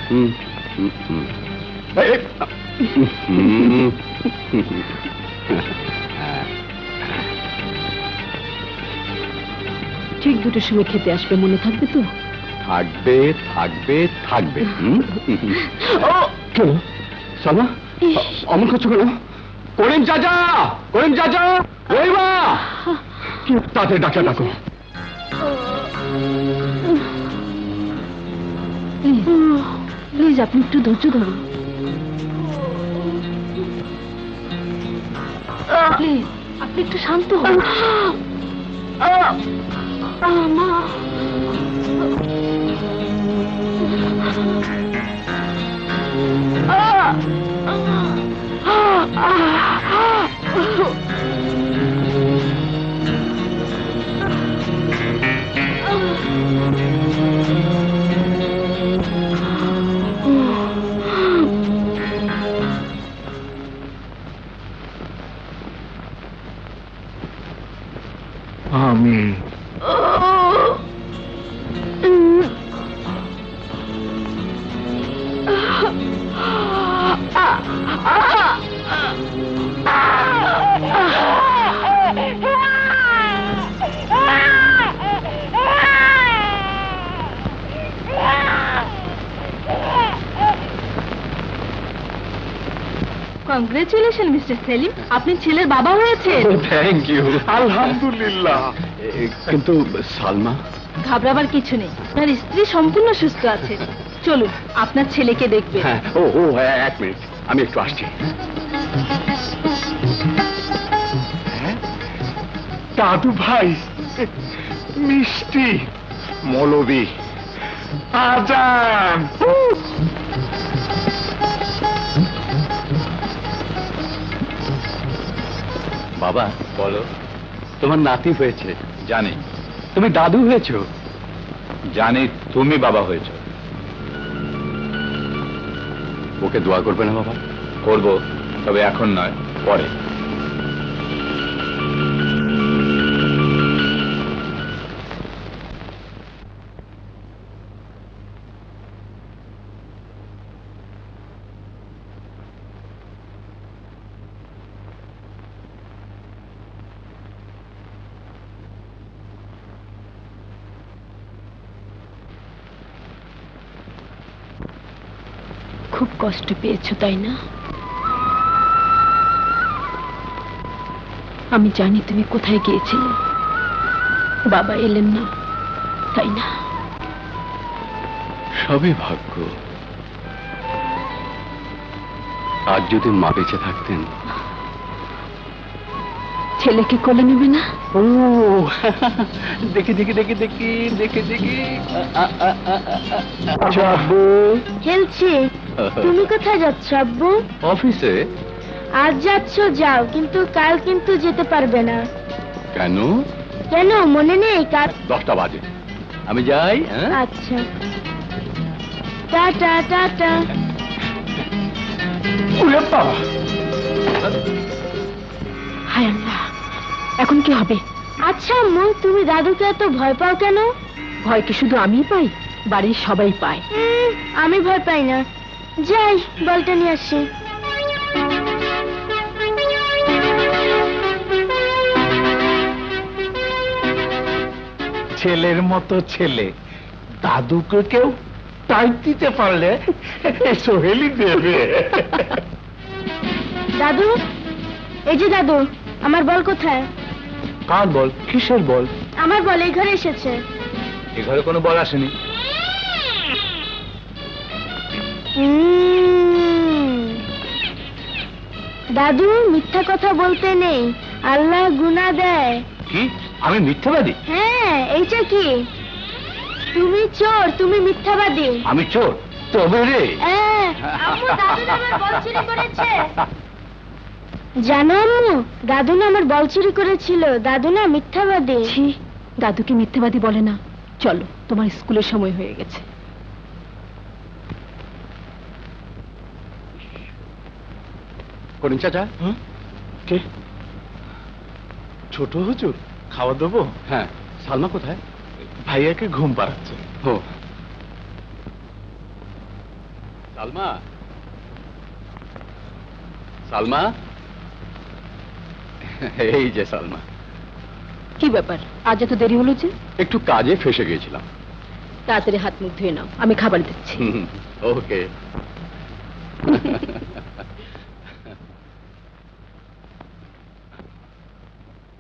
ঠিক দুটোর সময় খেতে আসবে, মনে থাকবে তো? থাকবে থাকবে থাকবে। কেন সালমা অমন করছো কেন? করিম চাচা, করিম চাচা, রহিমা, তাড়াতাড়ি ডাক্তার ডাকো। প্লিজ আপনি একটু ধৈর্য ধরুন, প্লিজ আপনি একটু শান্ত হন। মা, আমিন। কংগ্রেচুলেশন মিস্টার সেলিম, আপনি ছেলের বাবা হয়েছেন। Thank you. আলহামদুলিল্লাহ। কিন্তু সালমা? ঘাবড়াবার কিছু নেই, আপনার স্ত্রী সম্পূর্ণ সুস্থ আছে। চলুন আপনার ছেলেকে দেখবে। হ্যাঁ, ও এক মিনিট, আমি একটু আসছি। দাদু ভাই, মিষ্টি, মৌলবি, আজান। বাবা বলো, তোমার নাতি হয়েছে জানি, তুমি দাদু হয়েছো জানি, তুমি বাবা হয়েছো। ওকে দোয়া করবে না বাবা? করব, তবে এখন নয়, পরে। খুব কষ্ট পেয়েছো তাই না? আমি জানি তুমি কোথায় গিয়েছিলে, বাবা এলেন না, তাই না? সবই ভাগ্য। আজ যদি মা বেঁচে থাকতেন। ছেলেকে কোলে নেবে না? ও দেখি দেখি দেখি দেখি দেখি দেখি। আব্বু খেলছি। তুমি কোথায় যাচ্ছ আব্বু? অফিসে। আজ যাচ্ছ যাও, কিন্তু কাল কিন্তু যেতে পারবে না। কেন? কেন মনে নেই? কাল 10টা বাজে, আমি যাই। আচ্ছা, টাটা টাটা। হায় আল্লাহ, এখন কি হবে? আচ্ছা আম্মু, তুমি দাদুকে এত ভয় পাও কেন? ভয় কি শুধু আমিই পাই? বাড়ির সবাই পায়। আমি ভয় পাই না। যাই, বলটা নিয়ে আসি। ছেলের মতো ছেলে, দাদুকে কেউ টাইট দিতে পারলে সোহেলি দেবে। দাদু, এই যে দাদু, আমার বল কোথায়? কার বল? কিসের বল? আমার বল এই ঘরে এসেছে। এ ঘরে কোনো বল আসেনি। দাদু, মিথ্যা কথা বলতে নেই, আল্লাহ গুনাহ দেয়। কি? আমি মিথ্যাবাদী? হ্যাঁ, এইটা কি? তুমি চোর, তুমি মিথ্যাবাদী। আমি চোর? তবে রে। আম্মু, দাদু না আমার বল চুরি করেছে। জানো আম্মু, দাদু না আমার বল চুরি করেছিল। দাদু না মিথ্যাবাদী। ছি, দাদুকে মিথ্যেবাদী বলে না। চলো, তোমার স্কুলের সময় হয়ে গেছে। করিম চাচা। কে? ছোট হুজুর, খাওয়া দেবো? হ্যাঁ, সালমা কোথায়? ভাইয়াকে ঘুম পাড়াচ্ছে। ও সালমা, সালমা, এই যে সালমা। কি ব্যাপার, আজ এত দেরি হলো যে? একটু কাজে ফেসে গিয়েছিলাম। তাড়াতাড়ি হাত মুখ ধুয়ে নাও, আমি খাবার দিচ্ছি। ওকে।